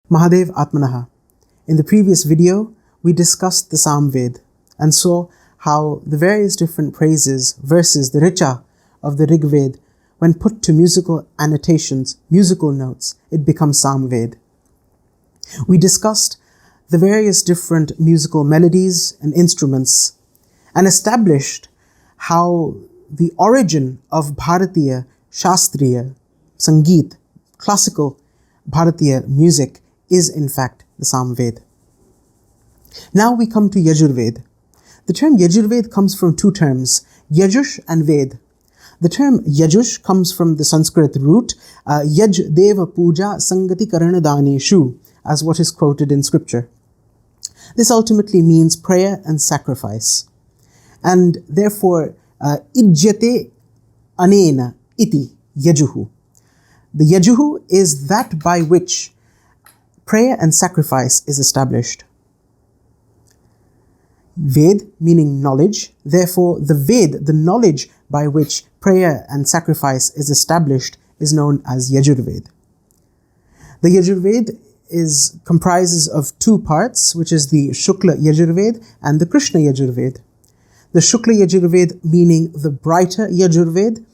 Mahadev Atmanaha. In the previous video, we discussed the Samved and saw how the various different praises, verses, the richa of the Rigved, when put to musical annotations, musical notes, it becomes Samved. We discussed the various different musical melodies and instruments and established how the origin of Bharatiya Shastriya Sangeet, classical Bharatiya music, is in fact the Samved. Now we come to Yajurved. The term Yajurved comes from two terms, Yajush and Ved. The term Yajush comes from the Sanskrit root Yaj Deva Puja Sangati Karana Daneshu, as what is quoted in scripture. This ultimately means prayer and sacrifice. And therefore, Ijyate Anena Iti Yajuhu. The Yajuhu is that by which prayer and sacrifice is established. Ved meaning knowledge, therefore the Ved, the knowledge by which prayer and sacrifice is established, is known as Yajurved. The Yajurved comprises of two parts, which is the Shukla Yajurved and the Krishna Yajurved. The Shukla Yajurved meaning the brighter Yajurved,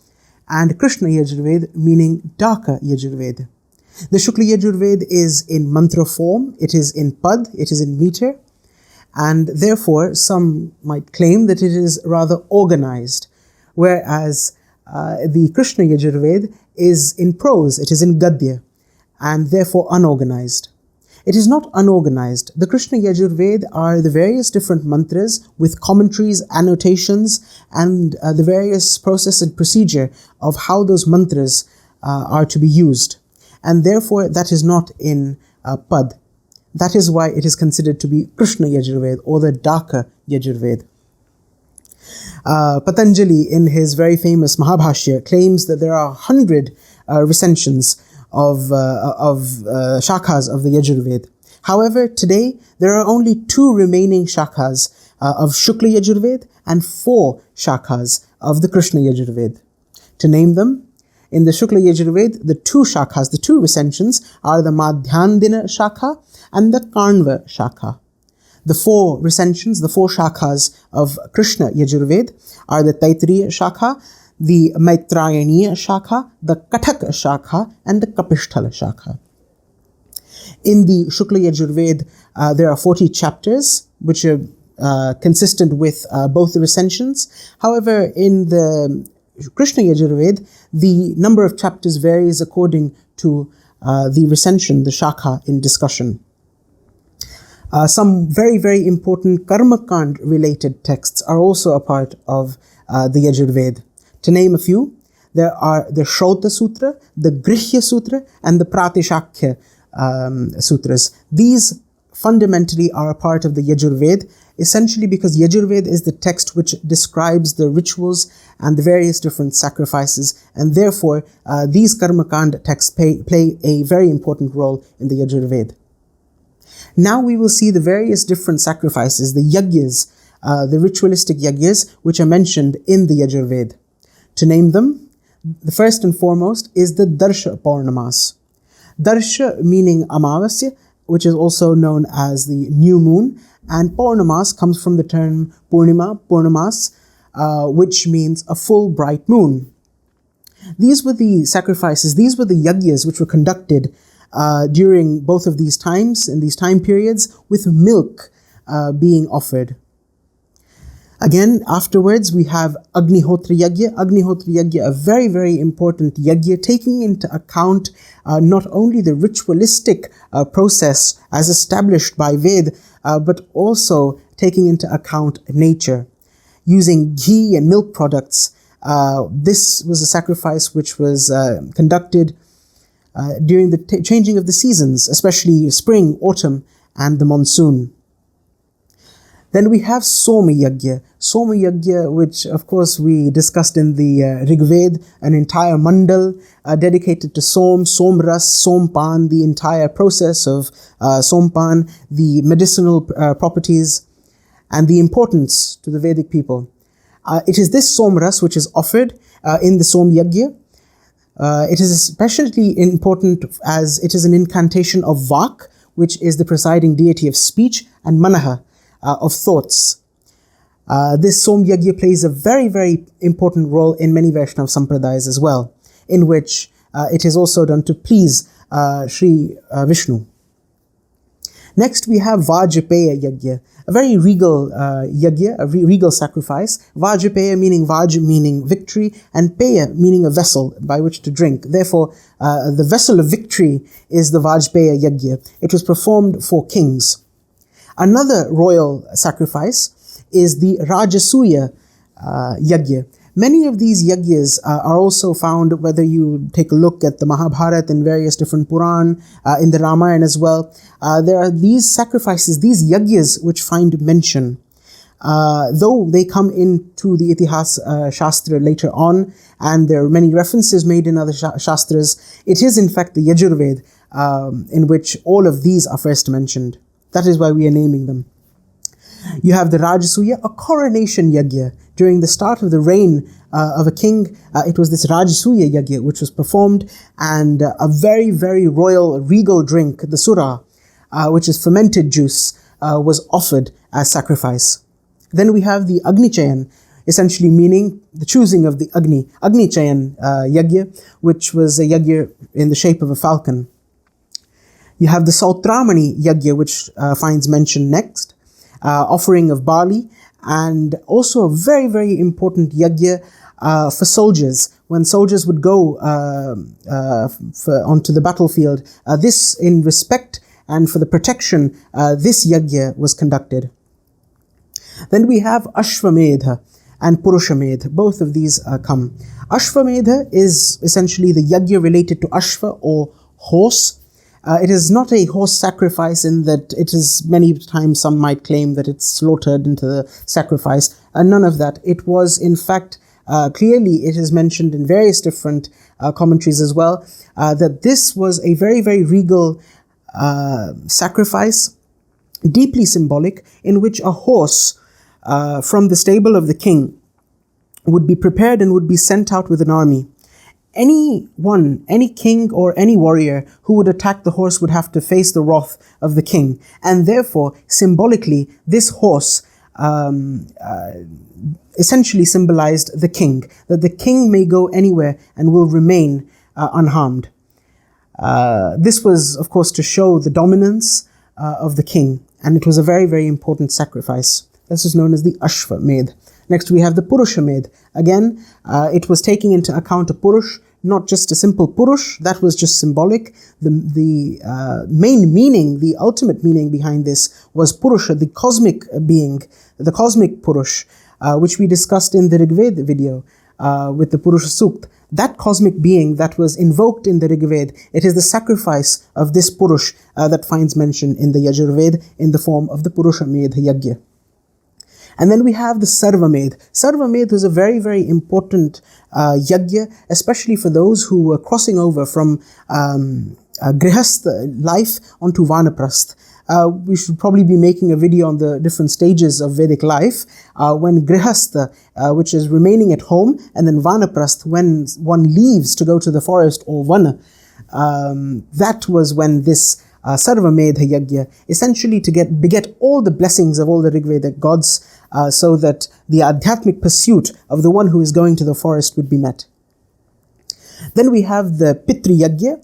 and Krishna Yajurved meaning darker Yajurved. The Shukla Yajurved is in mantra form, it is in pad, it is in meter, and therefore some might claim that it is rather organized, whereas the Krishna Yajurved is in prose, it is in gadya, and therefore unorganized. It is not unorganized. The Krishna Yajurved are the various different mantras with commentaries, annotations, and the various process and procedure of how those mantras are to be used. And therefore that is not in pad. That is why it is considered to be Krishna Yajurved or the darker Yajurved. Patanjali, in his very famous Mahabhashya, claims that there are 100 recensions of shakhas of the Yajurved. However, today there are only 2 remaining shakhas of Shukla Yajurved and 4 shakhas of the Krishna Yajurved. To name them, in the Shukla Yajurved, the 2 shakhas, the 2 recensions are the Madhyandina Shakha and the Kanva Shakha. The 4 recensions, the 4 shakhas of Krishna Yajurved are the Taittiriya Shakha, the Maitrayaniya Shakha, the Kathak Shakha, and the Kapisthala Shakha. In the Shukla Yajurved, there are 40 chapters, which are consistent with both the recensions. However, in the Krishna Yajurved, the number of chapters varies according to the recension, the shakha in discussion. Some very, very important Karmakand related texts are also a part of the Yajurved. To name a few, there are the Shrauta Sutra, the Grihya Sutra, and the Pratishakya Sutras. These fundamentally are a part of the Yajurved, essentially because Yajurved is the text which describes the rituals and the various different sacrifices, and therefore these Karmakand texts play a very important role in the Yajurved. Now we will see the various different sacrifices, the Yagnas, the ritualistic Yagnas, which are mentioned in the Yajurved. To name them, the first and foremost is the Darsha Paurnamas. Darsha meaning Amavasya, which is also known as the new moon, and Paurnamas comes from the term Purnima, Purnamas, which means a full bright moon. These were the sacrifices, these were the Yagnas which were conducted during both of these times, in these time periods, with milk being offered. Again, afterwards, we have Agnihotra Yagya. Agnihotra Yagya, a very, very important Yagya, taking into account not only the ritualistic process as established by Ved, but also taking into account nature. Using ghee and milk products, this was a sacrifice which was conducted during the changing of the seasons, especially spring, autumn, and the monsoon. Then we have Soma Yagya. Soma Yagya, which of course we discussed in the Rigved, an entire mandal dedicated to Somras, Sompan, the entire process of Sompan, the medicinal properties, and the importance to the Vedic people. It is this Somras which is offered in the Som Yagya. It is especially important as it is an incantation of Vak, which is the presiding deity of speech, and Manaha, of thoughts. This Som Yagya plays a very, very important role in many Vaishnava Sampradayas as well, in which it is also done to please Sri Vishnu. Next, we have Vajpaya Yagya, a very regal yagya, a regal sacrifice. Vajpaya meaning Vaj meaning victory, and Paya meaning a vessel by which to drink. Therefore, the vessel of victory is the Vajpaya Yagya. It was performed for kings. Another royal sacrifice is the Rajasuya Yagya. Many of these yagyas are also found, whether you take a look at the Mahabharata and various different Puran, in the Ramayana as well. There are these sacrifices, these yagyas, which find mention. Though they come into the Itihas Shastra later on, and there are many references made in other Shastras, it is in fact the Yajurved in which all of these are first mentioned. That is why we are naming them. You have the Rajasuya, a coronation yagya. During the start of the reign of a king, it was this Rajasuya yagya which was performed, and a very, very royal, regal drink, the Sura, which is fermented juice, was offered as sacrifice. Then we have the Agni Chayan, essentially meaning the choosing of the Agni Chayan yagya, which was a yagya in the shape of a falcon. You have the Sautramani yagya, which finds mention next. Offering of barley, and also a very, very important yagya for soldiers. When soldiers would go onto the battlefield, this in respect and for the protection, this yagya was conducted. Then we have Ashvamedha and Purushamedha. Both of these come. Ashvamedha is essentially the yagya related to Ashva or horse. It is not a horse sacrifice in that it is many times some might claim that it's slaughtered into the sacrifice. None of that. It was in fact, clearly it is mentioned in various different commentaries as well, that this was a very, very regal sacrifice, deeply symbolic, in which a horse from the stable of the king would be prepared and would be sent out with an army. Any king or any warrior who would attack the horse would have to face the wrath of the king. And therefore, symbolically, this horse essentially symbolized the king, that the king may go anywhere and will remain unharmed. This was, of course, to show the dominance of the king, and it was a very, very important sacrifice. This is known as the Ashvamedh. Next, we have the Purushamedh. Again, it was taking into account a Purush, not just a simple Purush. That was just symbolic. The main meaning, the ultimate meaning behind this was Purusha, the cosmic being, the cosmic Purush, which we discussed in the Rigved video with the Purusha Sukt. That cosmic being that was invoked in the Rigved, it is the sacrifice of this Purush that finds mention in the Yajurved in the form of the Purushamedh Yagya. And then we have the Sarvamedh. Sarvamedh was a very, very important yagya, especially for those who were crossing over from Grihastha life onto Vanaprastha. We should probably be making a video on the different stages of Vedic life. When Grihastha, which is remaining at home, and then Vanaprastha, when one leaves to go to the forest or Vana, that was when this Sarvamedha Yagya, essentially to beget all the blessings of all the Rigvedic gods, so that the adhyatmic pursuit of the one who is going to the forest would be met. Then we have the Pitri Yagya,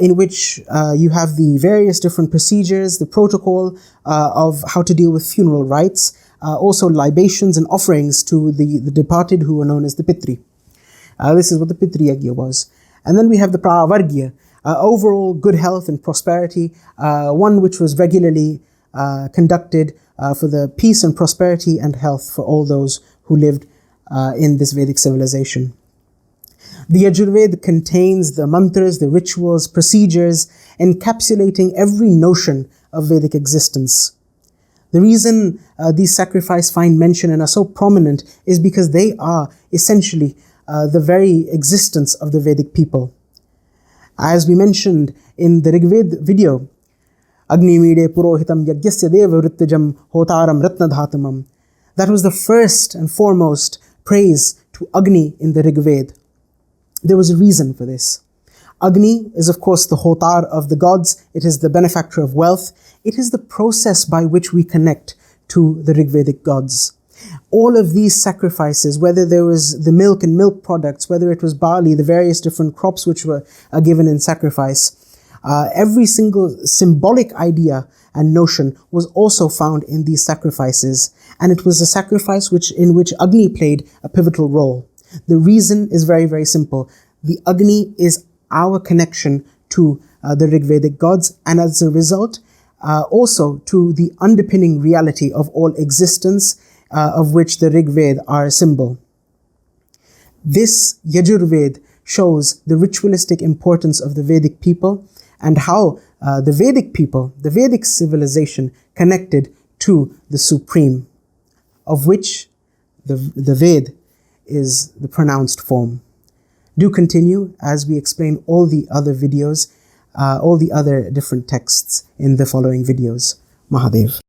in which you have the various different procedures, the protocol of how to deal with funeral rites, also libations and offerings to the departed who are known as the Pitri. This is what the Pitri Yagya was. And then we have the Pravargya, overall good health and prosperity, one which was regularly conducted for the peace and prosperity and health for all those who lived in this Vedic civilization. The Yajurved contains the mantras, the rituals, procedures, encapsulating every notion of Vedic existence. The reason these sacrifices find mention and are so prominent is because they are essentially the very existence of the Vedic people. As we mentioned in the Rigved video, Agni Mide Purohitam Yagyasya Deva Vrittijam Hotaram Ratnadhatamam. That was the first and foremost praise to Agni in the Rigved. There was a reason for this. Agni is of course the hotar of the gods. It is the benefactor of wealth. It is the process by which we connect to the Rigvedic gods. All of these sacrifices, whether there was the milk and milk products, whether it was barley, the various different crops which were given in sacrifice, every single symbolic idea and notion was also found in these sacrifices. And it was a sacrifice in which Agni played a pivotal role. The reason is very, very simple. The Agni is our connection to the Rigvedic gods, and as a result, also to the underpinning reality of all existence, of which the Rigved are a symbol. This Yajurved shows the ritualistic importance of the Vedic people and how the Vedic people, the Vedic civilization, connected to the Supreme, of which the Ved is the pronounced form. Do continue as we explain all the other videos, all the other different texts in the following videos. Mahadev.